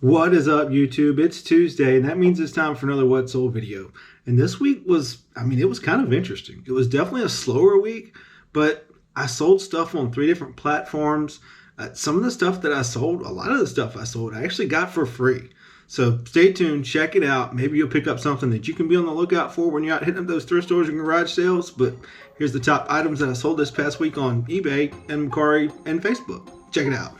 What is up, YouTube? It's Tuesday, and that means it's time for another What Sold video. And this week was, it was kind of interesting. It was definitely a slower week, but I sold stuff on 3 different platforms. Some of the stuff that I sold, a lot of the stuff I sold, I actually got for free. So stay tuned, check it out. Maybe you'll pick up something that you can be on the lookout for when you're out hitting up those thrift stores and garage sales. But here's the top items that I sold this past week on eBay and Mercari and Facebook. Check it out.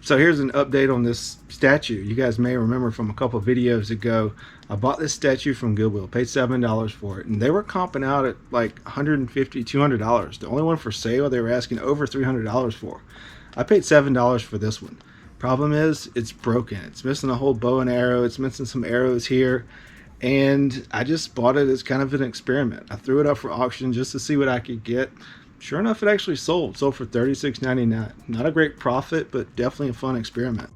So here's an update on this statue. You guys may remember from a couple videos ago, I bought this statue from Goodwill, paid $7 for it, and they were comping out at like $150, $200. The only one for sale they were asking over $300 for. I paid $7 for this one. Problem is, it's broken. It's missing a whole bow and arrow. It's missing some arrows here, and I just bought it as kind of an experiment. I threw it up for auction just to see what I could get. Sure enough, it actually sold for $36.99. Not a great profit, but definitely a fun experiment.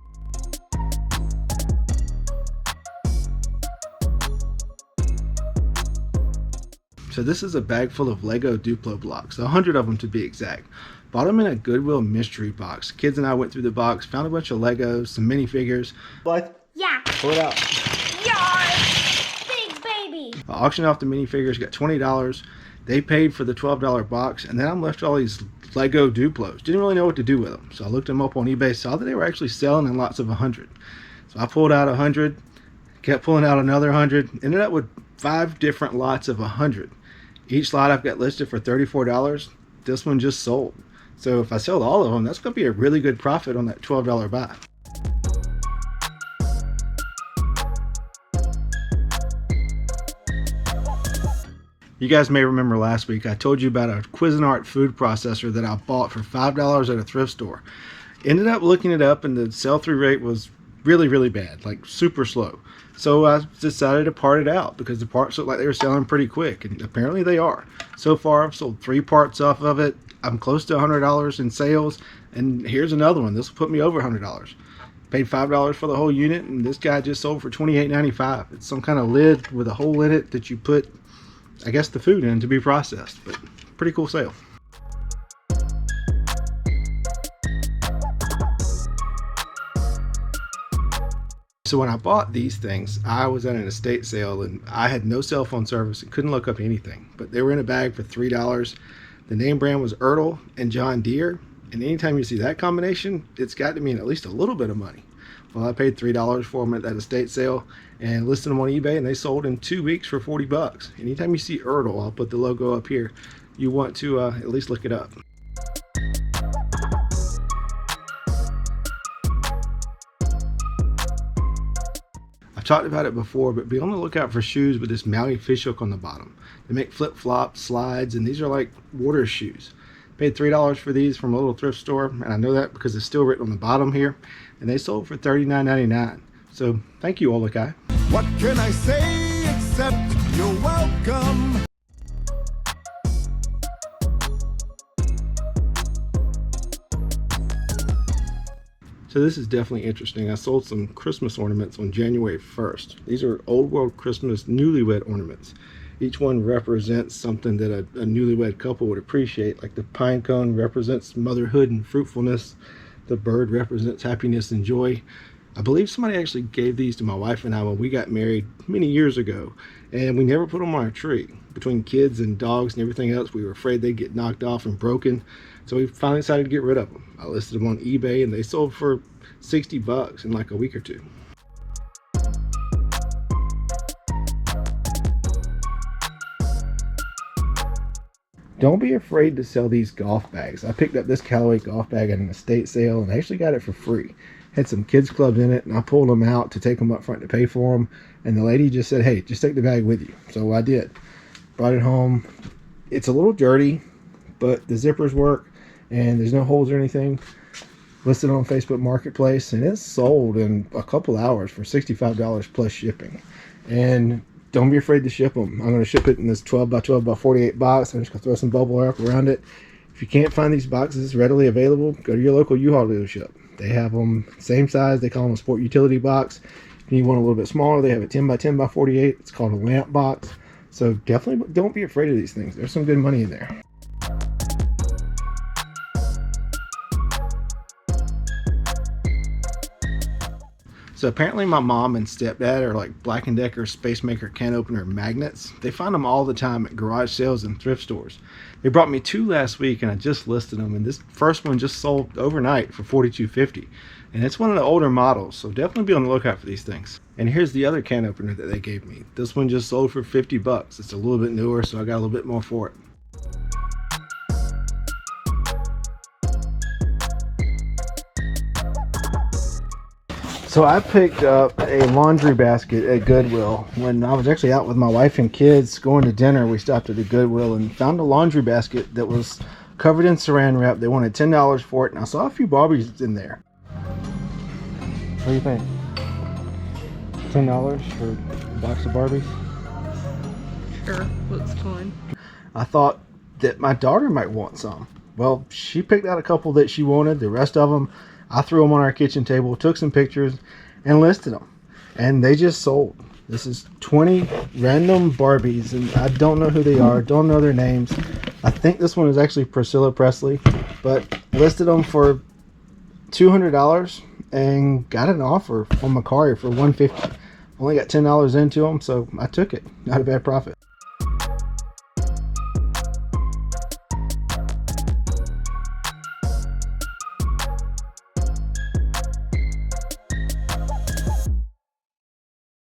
So this is a bag full of Lego Duplo blocks, 100 of them to be exact. Bought them in a Goodwill mystery box. Kids and I went through the box, found a bunch of Legos, some minifigures. What? Yeah. Pull it out. Yar! Big baby! I auctioned off the minifigures, got $20. They paid for the $12 box, and then I'm left with all these Lego Duplos. Didn't really know what to do with them, so I looked them up on eBay, saw that they were actually selling in lots of 100. So I pulled out 100, kept pulling out another 100, ended up with 5 different lots of 100. Each lot I've got listed for $34. This one just sold. So if I sell all of them, that's going to be a really good profit on that $12 buy. You guys may remember last week I told you about a Cuisinart food processor that I bought for $5 at a thrift store. Ended up looking it up, and the sell-through rate was really bad, like super slow. So I decided to part it out because the parts looked like they were selling pretty quick, and apparently they are. So far I've sold 3 parts off of it. I'm close to $100 in sales, and here's another one. This will put me over $100. Paid $5 for the whole unit, and this guy just sold for $28.95. It's some kind of lid with a hole in it that you put, I guess, the food in to be processed, but pretty cool sale. So when I bought these things, I was at an estate sale and I had no cell phone service and couldn't look up anything, but they were in a bag for $3. The name brand was Ertl and John Deere, and anytime you see that combination, it's got to mean at least a little bit of money. Well, I paid $3 for them at that estate sale and listed them on eBay, and they sold in 2 weeks for $40. Anytime you see Ertl, I'll put the logo up here, you want to at least look it up. I've talked about it before, but be on the lookout for shoes with this Maui fish hook on the bottom. They make flip-flops, slides, and these are like water shoes. Paid $3 for these from a little thrift store, and I know that because it's still written on the bottom here, and they sold for $39.99. So thank you, Olokai. What can I say except you're welcome? So this is definitely interesting. I sold some Christmas ornaments on January 1st. These are Old World Christmas newlywed ornaments. Each one represents something that a newlywed couple would appreciate. Like the pine cone represents motherhood and fruitfulness. The bird represents happiness and joy. I believe somebody actually gave these to my wife and I when we got married many years ago, and we never put them on our tree. Between kids and dogs and everything else, we were afraid they'd get knocked off and broken, so we finally decided to get rid of them. I listed them on eBay, and they sold for $60 in like a week or two. Don't be afraid to sell these golf bags. I picked up this Callaway golf bag at an estate sale, and I actually got it for free. Had some kids clubs in it, and I pulled them out to take them up front to pay for them, and the lady just said, hey, just take the bag with you. So I did. Brought it home. It's a little dirty, but the zippers work, and there's no holes or anything. Listed on Facebook Marketplace, and it's sold in a couple hours for $65 plus shipping. And don't be afraid to ship them. I'm going to ship it in this 12 by 12 by 48 box. I'm just going to throw some bubble wrap around it. If you can't find these boxes readily available, go to your local U-Haul dealership. They have them same size. They call them a sport utility box. If you want a little bit smaller, they have a 10 by 10 by 48. It's called a lamp box. So definitely don't be afraid of these things. There's some good money in there. So apparently my mom and stepdad are like Black & Decker Space Maker can opener magnets. They find them all the time at garage sales and thrift stores. They brought me 2 last week and I just listed them, and this first one just sold overnight for $42.50. And it's one of the older models, so definitely be on the lookout for these things. And here's the other can opener that they gave me. This one just sold for $50. It's a little bit newer, so I got a little bit more for it. So I picked up a laundry basket at Goodwill. When I was actually out with my wife and kids going to dinner, we stopped at the Goodwill and found a laundry basket that was covered in saran wrap. They wanted $10 for it, and I saw a few Barbies in there. What do you think? $10 for a box of Barbies? Sure, looks fun. I thought that my daughter might want some. Well, she picked out a couple that she wanted. The rest of them, I threw them on our kitchen table, took some pictures, and listed them. And they just sold. This is 20 random Barbies, and I don't know who they are, don't know their names. I think this one is actually Priscilla Presley, but listed them for $200 and got an offer from Macari for $150. Only got $10 into them, so I took it. Not a bad profit.